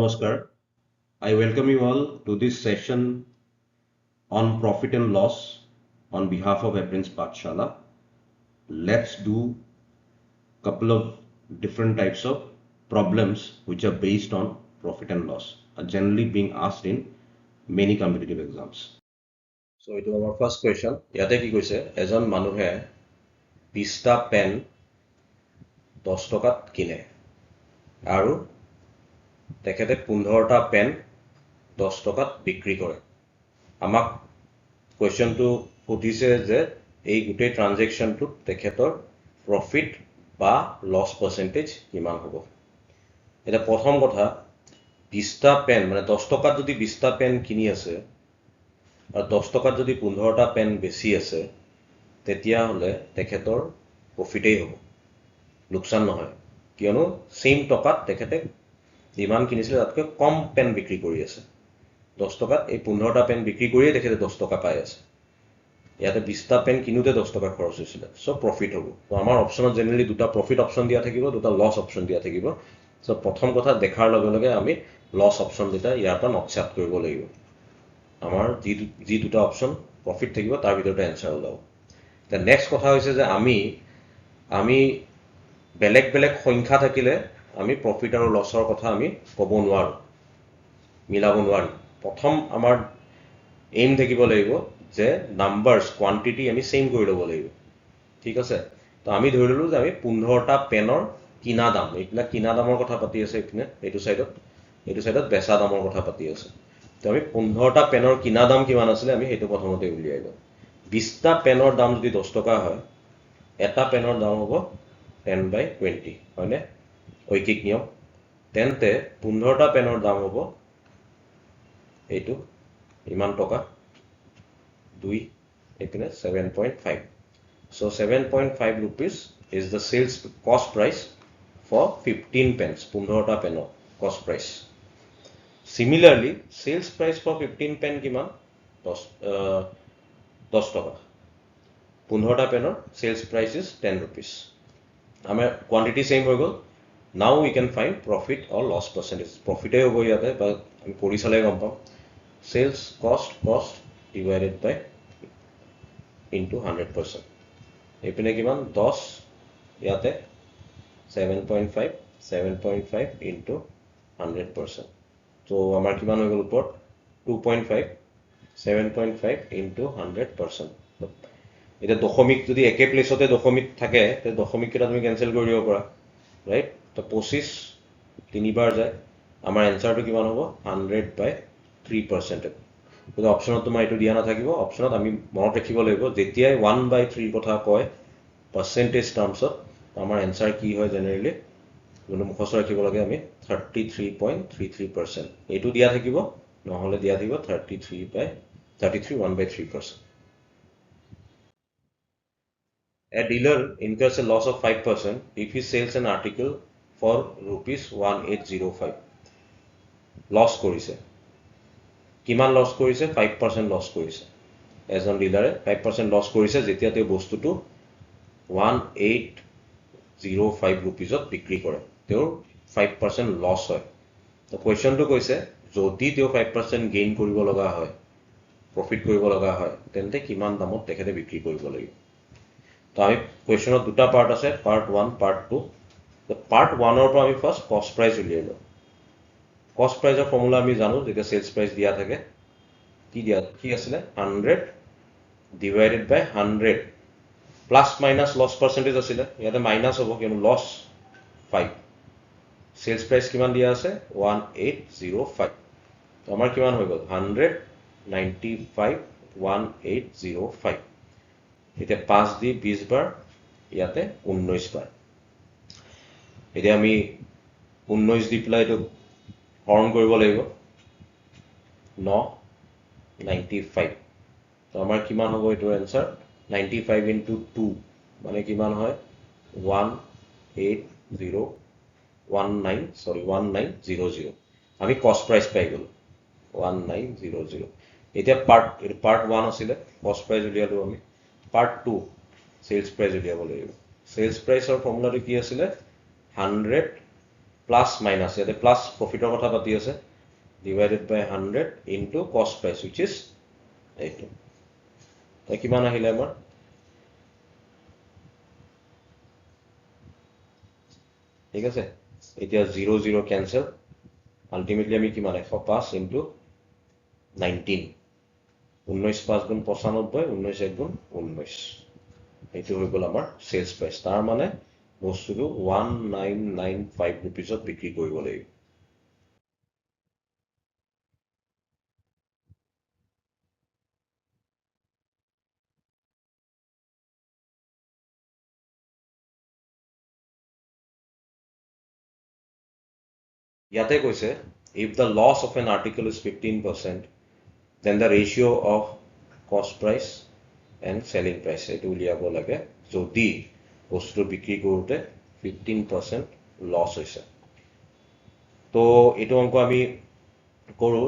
Namaskar. I welcome you all to this session on profit and loss on behalf of Aprince Pathshala. Let's do a couple of different types of problems which are based on profit and loss, are generally being asked in many competitive exams. So it is our first question. ইয়াতে কি কৈছে এজন মানুহে 20টা PAN 10 টকাত কিনে আৰু তেখেতে 15টা PAN 10 টকাত বিক্ৰী কৰে আমাক কোৱেশ্চনটো সুধিছে যে এই গোটেই ট্ৰানজেকশ্যনটোত তেখেতৰ প্ৰফিট বা লছ পাৰ্চেন্টেজ কিমান হ'ব এটা প্ৰথম কথা 20টা পেন মানে 10 টকাত যদি 20টা পেন কিনি আছে আৰু 10 টকাত যদি 15টা পেন বেছি আছে তেতিয়া হলে তেখেতৰ প্ৰফিটেই হ'ব লোকসান নহয় কিয়নো সেম টকাত তেখেতে যিমান কিনিছিল তাতকৈ কম পেন বিক্ৰী কৰি আছে 10 টকাত এই 15টা পেন বিক্ৰী কৰিয়ে তেখেতে 10 টকা পাই আছে ইয়াতে 20টা পেন কিনুতে 10 টকা খৰচ হৈছিল সো প্ৰফিট হ'ব তো আমাৰ অপচনত জেনেৰেলি দুটা প্ৰফিট অপচন দিয়া থাকিব দুটা লছ অপচন দিয়া থাকিব সো প্ৰথম কথা দেখাৰ লগে লগে আমি লছ অপচন দিটা ইয়াৰ পৰা নকচাত কৰিব লাগিব আমাৰ যি দুটা অপচন প্ৰফিট থাকিব তাৰ ভিতৰতে এনসাৰ ওলাব তে নেক্সট কথা হৈছে যে আমি বেলেগ বেলেগ সংখ্যা থাকিলে আমি প্ৰফিট আৰু লছৰ কথা আমি ক'ব নোৱাৰো মিলাব নোৱাৰি প্ৰথম আমাৰ এইম থাকিব লাগিব যে নাম্বাৰস কোয়ান্টিটি আমি সেম কৰি ল'ব লাগিব ঠিক আছে তো আমি ধৰি ললো যে আমি 15টা পেনৰ কিনা দাম এইবিলাক কিনা দামৰ কথা পাতি আছে ইপিনে এইটো সাইডত বেচা দামৰ কথা পাতি আছে তো আমি 15টা পেনৰ কিনা দাম কিমান আছিল আমি হেতু প্ৰথমতে উলিয়াই লওঁ 20টা পেনৰ দাম যদি 10 টকা হয় এটা পেনৰ দাম হ'ব 10/20 হয়নে ঐকিক নিয়ম তেন্তে 15টা পেনৰ দাম হ'ব এইটো ইমান টকা 2 এপিনে 7.5 so 7.5 rupees is the sales cost price for 15 pens 15টা penor cost price similarly sales price for 15 pen kiman 10 টকা 15টা penor sales price is 10 rupees আমাৰ quantity same হৈ গল now we can find profit or loss percentage profit এ হ'ব ইয়াতে বা আমি কৰি চালে গম পাম sales cost divided by into 100% এপিনে কিমান 10 ইয়াতে 7.5 into 100% তো আমাৰ কিমান হৈ গল উপৰ 2.5 7.5 into 100% এটা দশমিক যদি একে প্লেসতে দশমিক থাকে তে দশমিক কেটা তুমি ক্যান্সেল কৰি দিব পাৰা ৰাইট তো 25 তিনিবাৰ যায় আমাৰ আনসাৰটো কিমান হ'ব 100/3% কিন্তু অপচনত তোমাৰ এটো দিয়া না থাকিব অপচনত আমি মনত ৰাখিব লাগিব যেতিয়াই 1/3 কথা কয় পাৰ্সেন্টেজ টাৰ্মছত আমাৰ আনসাৰ কি হয় জেনাৰেলি যোনটো মুখস্থ ৰাখিব লাগে আমি 33.33% এটো দিয়া থাকিব নহলে দিয়া থাকিব 33 1/3% A dealer incurs a loss of 5% if he sells an article for rupees 1805 loss কৰিছে কিমান লস কৰিছে 5% লস কৰিছে এজন ডিলাৰে 5% লস কৰিছে যেতিয়া তেওঁ বস্তুটো 1805 rupeesত বিক্ৰী কৰে তেওঁৰ 5% লস হয় তো কোৱেশ্চনটো কৈছে যদি তেওঁ 5% গেইন কৰিব লগা হয় প্ৰফিট কৰিব লগা হয় তেন্তে কিমান দামত তেখেতে বিক্ৰী কৰিব লাগিব তো আমি কোৱেশ্চনত দুটা পাৰ্ট আছে পাৰ্ট 1 পাৰ্ট 2 তো পাৰ্ট 1 ৰ পৰা আমি ফাৰ্স্ট কষ্ট প্ৰাইস উলিয়াই লওঁ কষ্ট প্ৰাইসৰ ফৰ্মুলা আমি জানো যেটা সেলস প্ৰাইস দিয়া থাকে কি আছিল 100 divided by 100 plus minus loss percentage আছিল ইয়াতে মাইনাস হ'ব কিয়নো লস 5 সেলস প্ৰাইস কিমান দিয়া আছে 1805 তো আমাৰ কিমান হৈ গল 195 1805 এতিয়া 5 দি 20 বাৰ ইয়াতে 19 বাৰ এতিয়া আমি 19 দি প্লাই তো হৰণ কৰিব লাগিব 995 তো আমাৰ কিমান হ'ব এটো আনসাৰ 95 into 2 মানে কিমান হয় 1900 আমি কষ্ট প্ৰাইস পাই গল 1900 এতিয়া পাৰ্ট 1 আছিল কষ্ট প্ৰাইস উলিয়ালো আমি পাৰ্ট 2 সেলস প্ৰাইস উলিয়াব লাগিব সেলস প্ৰাইসৰ ফৰ্মুলাটো কি আছিল 100 প্লাছ মাইনাছ ইয়াতে প্লাছ প্ৰফিটৰ কথা পাতি আছে ডিভাইডেড বাই 100 ইনটু কষ্ট প্ৰাইচ which is এইটো কিমান আহিলে আমাৰ ঠিক আছে এতিয়া 0 0 ক্যান্সেল আলটিমেটলি আমি কিমান 105 ইনটু 19 19 5 গুণ 95 19 1 গুণ 19 এইটো হৈ গ'ল আমাৰ সেলস প্ৰাইস তাৰ মানে বস্তুটো 1995 रुपीसত বিক্ৰী কৰিব লাগিব ইয়াতে কৈছে if the loss of an article is 15% then the ratio of cost price and selling price এটো উলিয়াব লাগে যদি বস্তু বিক্ৰী কৰোতে 15% লস হৈছে তো এটো অংক আমি কৰো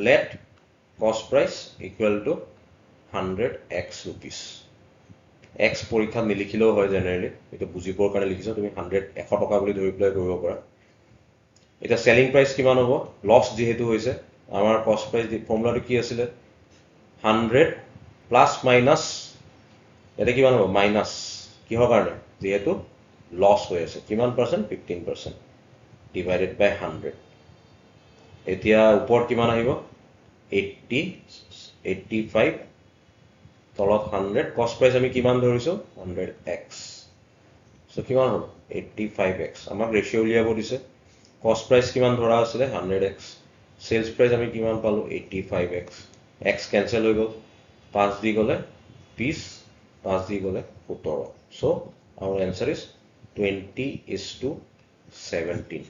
let cost price equal to 100x rupees x পৰীক্ষা নিলিখিলেও হয় জেনাৰেলি এটা বুজিবৰ কাৰণে লিখিছো তুমি 100 টকা বুলি ধৰি প্লাই কৰিব পাৰা এটা সেলিং প্ৰাইস কিমান হ'ব লস যেহেতু হৈছে আমাৰ কষ্ট প্রাইস ফর্মুলাটো কি আছিল 100 প্লাস মাইনাস এটা কিমান হ'ব মাইনাস কিহৰ কাৰণে যেহেতু লস হৈ আছে কিমান পাৰ্সেন্ট 15% ডিভাইডেড বাই 100 এতিয়া ওপৰত কিমান আহিব 80 85 তলত 100 কষ্ট প্ৰাইস আমি কিমান ধৰিছো 100x সো কিমান হ'ব 85x আমাক ৰেশিও উলিয়াব দিছে cost price কিমান ধৰা আছিল 100x sales price আমি কিমান পালো 85x x cancel হৈ গল 5 দি গলে 20 5 দি গলে 17 so our answer is 20:17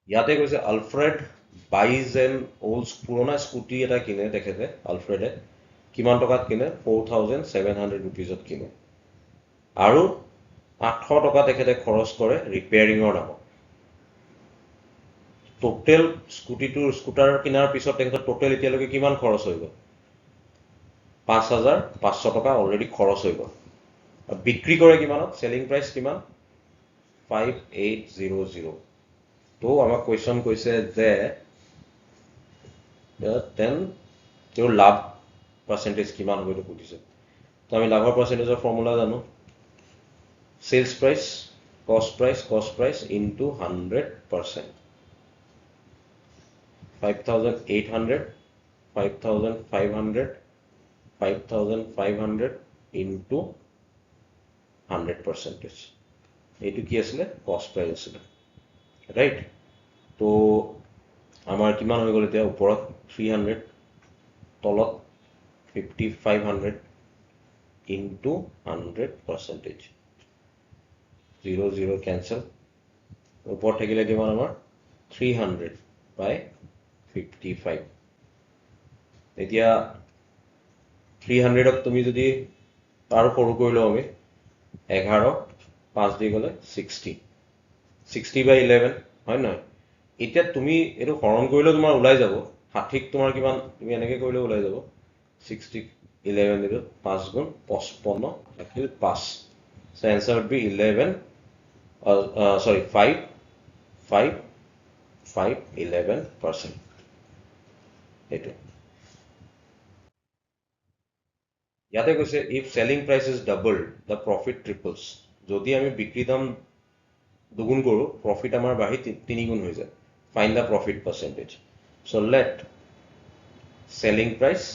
ইয়াতে কৈছে আলফ্ৰেড buys an old পুৰণা স্কুটি এটা কিনে দেখেতে আলফ্ৰেডে কিমান টকাত কিনে 4700 rupeesত কিনে আৰু 800 টকা তেখেতে খৰচ কৰে ৰিপেয়াৰিংৰ নামত টোটাল স্কুটাৰ কিনাৰ পিছত তেখেতৰ টোটাল এতিয়ালৈকে কিমান খৰচ হৈ গ'ল 5500 টকা অলৰেডি খৰচ হৈ গ'ল বিক্ৰী কৰে কিমানত সেলিং প্ৰাইস কিমান 5800 তো আমাক কোৱেশ্চন কৈছে যে দেন তেওঁৰ লাভ পাৰ্সেন্টেজ কিমান হ'ব এইটো বুজিছে তো আমি লাভৰ পাৰ্সেন্টেজৰ ফৰ্মুলা জানো sales price cost price into 100% 5800 5500 5500 into 100% এইটো কি আছিল cost price আছিল রাইট তো আমাৰ কিমান হৈ গল এতিয়া ওপৰত 300 তলত 5500 into 100% 0 0 cancel উপৰ থাকিলে কিমান আমাৰ 300 by 55 এতিয়া 300 ক তুমি যদি আৰু সৰু কৰিলো আমি 11 5 দি গলে 60 60 by 11 হয় নহয় এতিয়া তুমি এটো হৰণ কৰিলে তোমাৰ ওলাই যাব 60 তোমাৰ কিমান তুমি এনেকৈ কৰিলে ওলাই যাব 60 11 দিলো 5 গুণ 55 থাকিল 5 so answer would be 11 sorry 11%. এইটো ইয়াতে কৈছে if selling price is doubled the profit triples যদি আমি বিক্রি দাম দুগুণ কৰো profit আমাৰ বাঢ়ি 3 গুণ হৈ যায় find the profit percentage so let selling price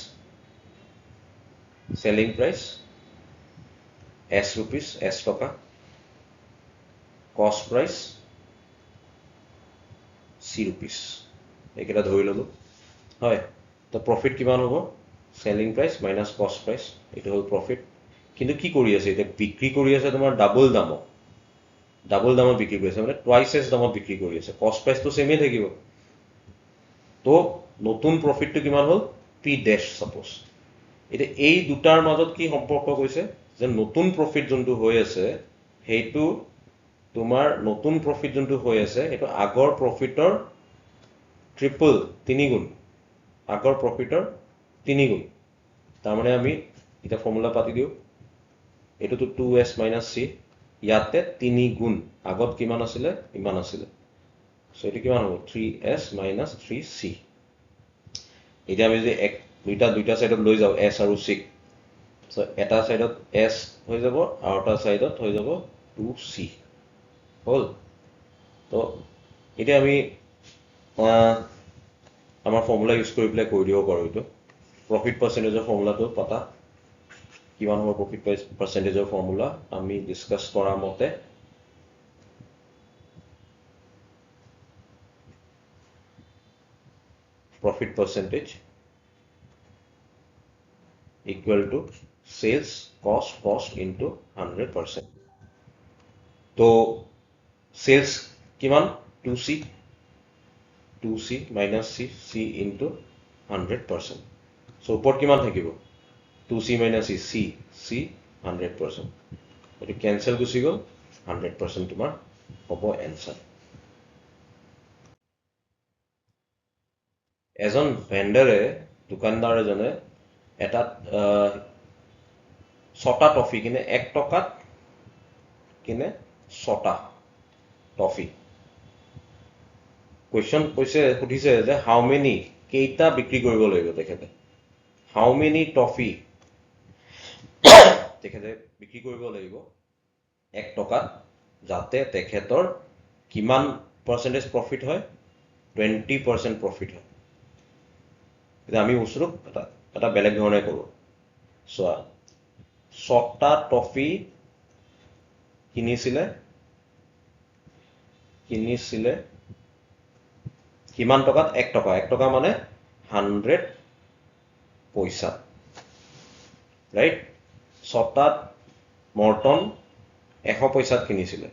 s rupees s টকা cost price c rupees একেটা ধৰি ললো হয় তো প্রফিট কিমান হ'ব selling price minus cost price এটা হল profit কিন্তু কি কৰি আছে এটা বিক্ৰি কৰি আছে তোমাৰ ডাবল দামত বিক্ৰি কৰি আছে মানে টুৱাইস এস দামত বিক্ৰি কৰি আছে cost price তো সেমই থাকিব তো নতুন প্ৰফিটটো কিমান হল p dash suppose এটা এই দুটাৰ মাজত কি সম্পৰ্ক কৈছে যে নতুন প্ৰফিট যোনটো হৈ আছে হেইটো তোমাৰ নতুন প্ৰফিট যোনটো হৈ আছে হেটো আগৰ প্ৰফিটৰ ট্ৰিপল 3 গুণ আগৰ প্ৰফিটৰ 3 গুণ তাৰ মানে আমি এটা ফৰ্মুলা পাতি দিও এটোতো 2s minus c ইয়াতে 3 গুণ আগত কিমান আছিলে ইমান আছিলে সো এটো কিমান হ'ব 3s minus 3c এতিয়া আমি যদি এক দুইটা সাইডত লৈ যাও s আৰু c সো এটা সাইডত s হৈ যাব আৰু এটা সাইডত হৈ যাব 2c হল তো এতিয়া আমি আমাৰ ফৰ্মুলা ইউজ কৰি প্লে কৰি দিব পাৰো এটো প্ৰফিট পাৰ্সেন্টেজৰ ফৰ্মুলাটো পাতা কিমান হ'ব প্ৰফিট পাৰ্সেন্টেজৰ ফৰ্মুলা আমি ডিসকাস কৰা মতে profit percentage equal to sales cost into 100%. So sales kiman 2c minus c into 100%. So upor kiman thakibo 2c minus c 100%. Eto cancel gusi gol 100% tomar hobo answer. এজন ভেন্ডারে দোকানদার এজনে এটা ছটা toffee কিনে 1 টকাত কিনে ছটা টফি কোয়েশ্চন সুধিছে যে হাউ মেনি কেইটা বিক্রি কৰিব লাগিব তেখেতে হাউ মেনি টফি তেখেতে বিক্ৰি কৰিব লাগিব 1 টকাত যাতে তেখেতৰ কিমান পাৰ্সেন্টেজ প্ৰফিট হয় 20% প্ৰফিট হয় এটা আমি উসুক এটা বেলেগ ধৰণে কৰো সোয়া ছটা টফি কিনিছিলে কিমান টকাত 1 টকা মানে 100 পইচা রাইট ছটাত মৰ্টন 100 পইচাত কিনিছিলে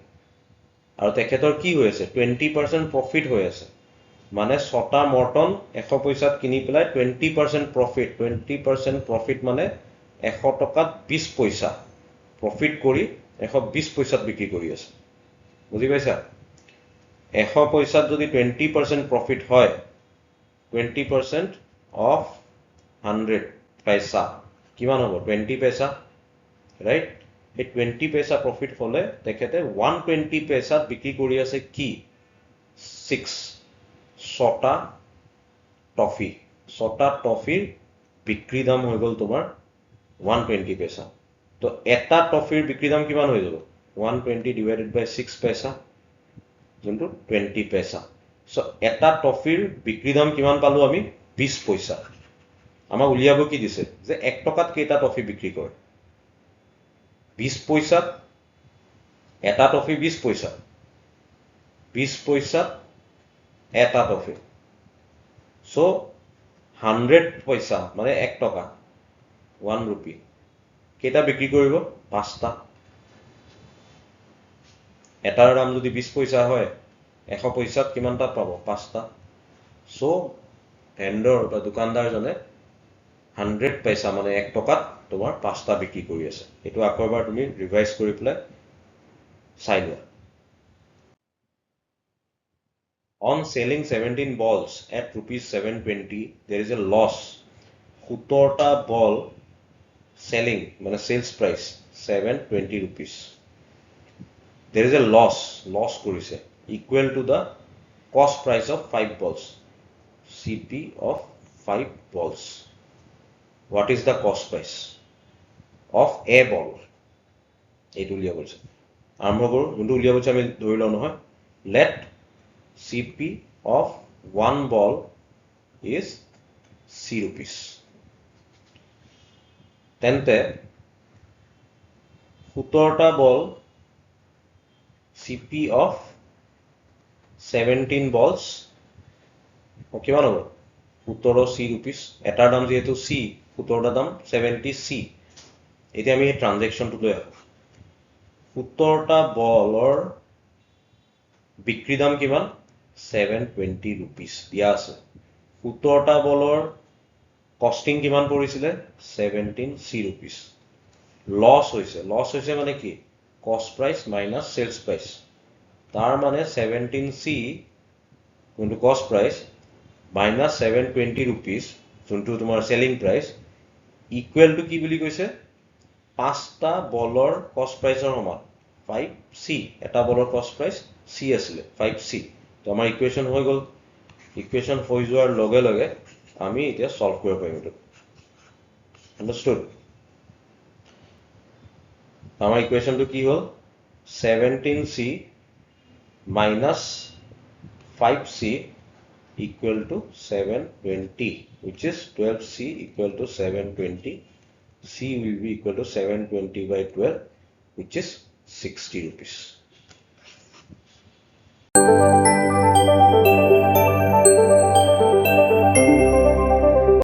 আৰু তেখেতৰ কি হৈ আছে 20% প্ৰফিট হৈ আছে মানে ছটা মৰ্টন 100 পইচাত কিনি পেলাই 20% প্ৰফিট মানে 100 টকাত 20 পইচা প্ৰফিট কৰি 120 পইচাত বিক্ৰি কৰি আছে বুজি পাইছা 100 পইচাত যদি 20% প্রফিট হয় 20% of 100 পয়সা কিমান হ'ব 20 পয়সা রাইট এই 20 পয়সা প্রফিট হলে তেখেতে 120 পয়সাত বিক্রি কৰি আছে কি 6 ছটা টফিৰ বিক্ৰি দাম হৈ গল তোমাৰ 120 পয়সা তো এটা টফিৰ বিক্রি দাম কিমান হৈ যাব 120 divided by 6 পয়সা যোনটো 20 পয়সা সো এটা টফিৰ বিক্রি দাম কিমান পালো আমি 20 পয়সা আমাক উলিয়াব কি দিছে যে 1 টকাত কেইটা টফি বিক্রি কৰে 20 পয়সাত এটা টফি 20 পয়সা 20 পয়সাত এটা টফি সো 100 পয়সা মানে 1 টকা 1 রুপি কেটা বিক্রি কৰিব 5টা এটাৰ দাম যদি 20 পয়সা হয় 100 পয়সাত কিমানটা পাব 5টা সো ভেন্ডৰ বা দোকানদাৰ জনে 100 পয়সা মানে 1 টকাত তোমাৰ 5টা বিক্ৰি কৰি আছে এটো আকৰবাৰ তুমি ৰিভাইজ কৰি প্লে চাই লোৱা On selling 17 balls at rupees 720, there is a loss. 17টা ball selling, মানে sales price 720 rupees. There is a loss কৰিছে equal to the cost price of 5 balls. CP of 5 balls. What is the cost price of a ball? এইটো উলিয়াব গৈছে আৰম্ভ কৰো যোনটো উলিয়াব গৈছে আমি ধৰি লও নহয় let CP of 1 ball is C rupees. তেন্তে 17টা ball CP of 17 balls কিমান হ'ব 17 C rupees এটাৰ দাম যেহেতু C 17টা দাম 70 C এতিয়া আমি এই ট্ৰানজেকশনটো লৈ আহো 17টা বলৰ বিক্ৰি দাম কিমান 720 rupees দিয়া আছে 17টা বলৰ কস্টিং কিমান পৰিছিলে 17 C rupees লস হৈছে মানে কি কস্ট প্রাইস মাইনাস সেলস প্রাইস তার মানে 17 C যোনটো কস্ট প্রাইস মাইনাস 720 rupees যোনটো তোমাৰ সেলিং প্ৰাইস ইকুয়াল টু কি বুলি কৈছে 5টা বলৰ কষ্ট প্ৰাইচৰ সমান 5c এটা বলৰ কষ্ট প্ৰাইচ c আছিলে 5c তো আমাৰ ইকুৱেশ্যন হৈ গ'ল ইকুৱেশ্যন হৈ যোৱাৰ লগে লগে আমি এতিয়া সলভ কৰিব পাৰিম এটো আন্ডাৰস্টুড আমাৰ ইকুৱেশ্যনটো কি হ'ল 17c minus 5c equal to 720 which is 12c equal to 720 c will be equal to 720 by 12 which is 60 rupees